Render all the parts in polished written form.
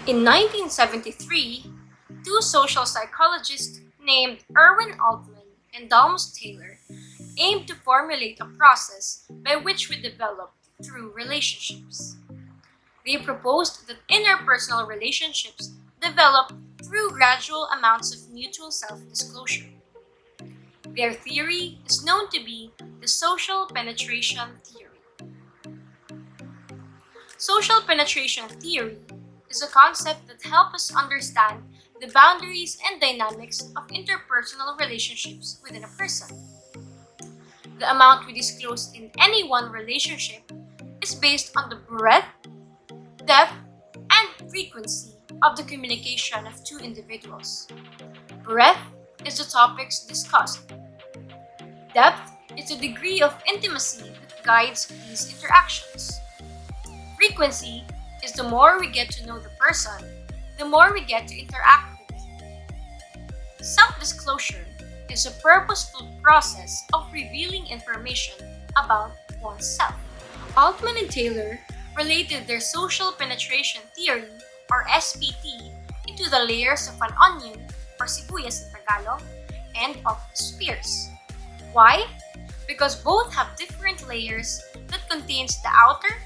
In 1973, two social psychologists named Erwin Altman and Dalmas Taylor aimed to formulate a process by which we develop through relationships. They proposed that interpersonal relationships develop through gradual amounts of mutual self-disclosure. Their theory is known to be the social penetration theory. Social penetration theory is a concept that helps us understand the boundaries and dynamics of interpersonal relationships within a person. The amount we disclose in any one relationship is based on the breadth, depth, and frequency of the communication of two individuals. Breadth is the topics discussed. Depth is the degree of intimacy that guides these interactions. Frequency is the more we get to know the person, the more we get to interact with them. Self-disclosure is a purposeful process of revealing information about oneself. Altman and Taylor related their social penetration theory, or SPT, into the layers of an onion, or sibuyas in Tagalog, and of spears. Why? Because both have different layers that contains the outer,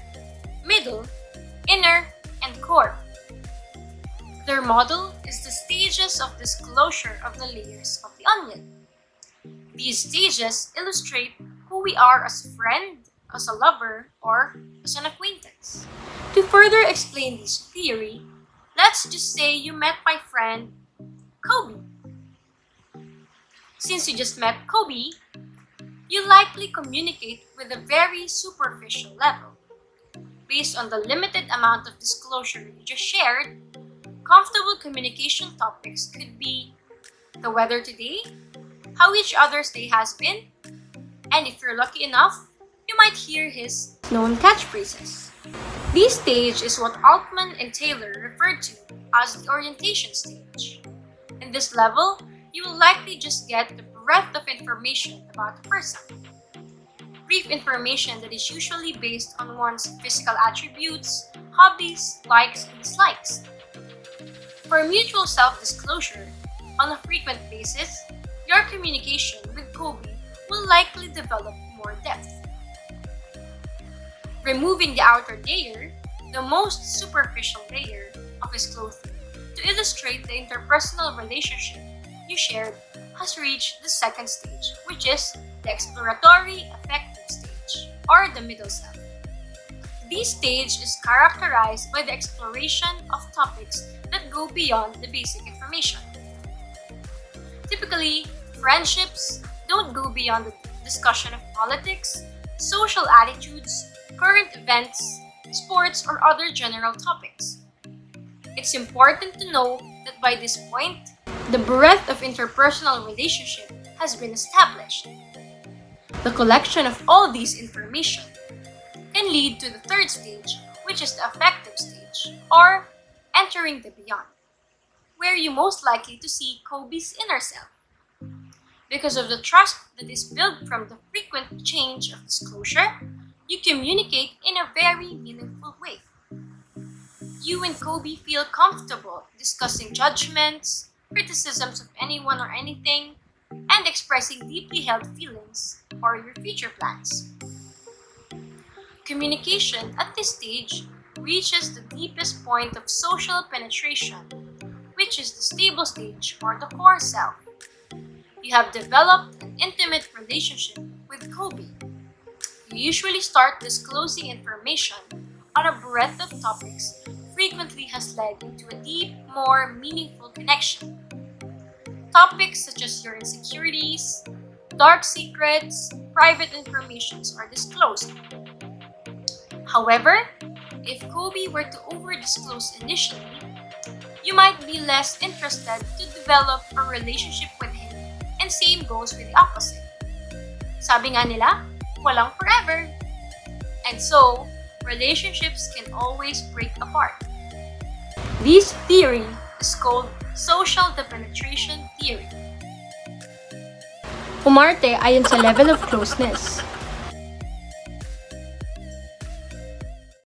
middle, inner, and core. Their model is the stages of disclosure of the layers of the onion. These stages illustrate who we are as a friend, as a lover, or as an acquaintance. To further explain this theory, let's just say you met my friend, Kobe. Since you just met Kobe, you likely communicate with a very superficial level. Based on the limited amount of disclosure you just shared, comfortable communication topics could be the weather today, how each other's day has been, and if you're lucky enough, you might hear his known catchphrases. This stage is what Altman and Taylor referred to as the orientation stage. In this level, you will likely just get the breadth of information about the person. Brief information that is usually based on one's physical attributes, hobbies, likes, and dislikes. For mutual self-disclosure, on a frequent basis, your communication with Kobe will likely develop more depth. Removing the outer layer, the most superficial layer of his clothing, to illustrate the interpersonal relationship you shared has reached the second stage, which is the exploratory affective stage, or the middle self. This stage is characterized by the exploration of topics that go beyond the basic information. Typically, friendships don't go beyond the discussion of politics, social attitudes, current events, sports, or other general topics. It's important to know that by this point, the breadth of interpersonal relationship has been established. The collection of all these information can lead to the third stage, which is the affective stage, or entering the beyond, where you most likely to see Kobe's inner self. Because of the trust that is built from the frequent change of disclosure, you communicate in a very meaningful way. You and Kobe feel comfortable discussing judgments, criticisms of anyone or anything, and expressing deeply held feelings or your future plans. Communication at this stage reaches the deepest point of social penetration, which is the stable stage or the core self. You have developed an intimate relationship with Kobe. You usually start disclosing information on a breadth of topics frequently has led into a deep, more meaningful connection. Topics such as your insecurities, dark secrets, private informations are disclosed. However, if Kobe were to over-disclose initially, you might be less interested to develop a relationship with him, and same goes with the opposite. Sabi nga nila, walang forever. And so, relationships can always break apart. This theory is called social depenetration theory. Umarte ayon sa level of closeness.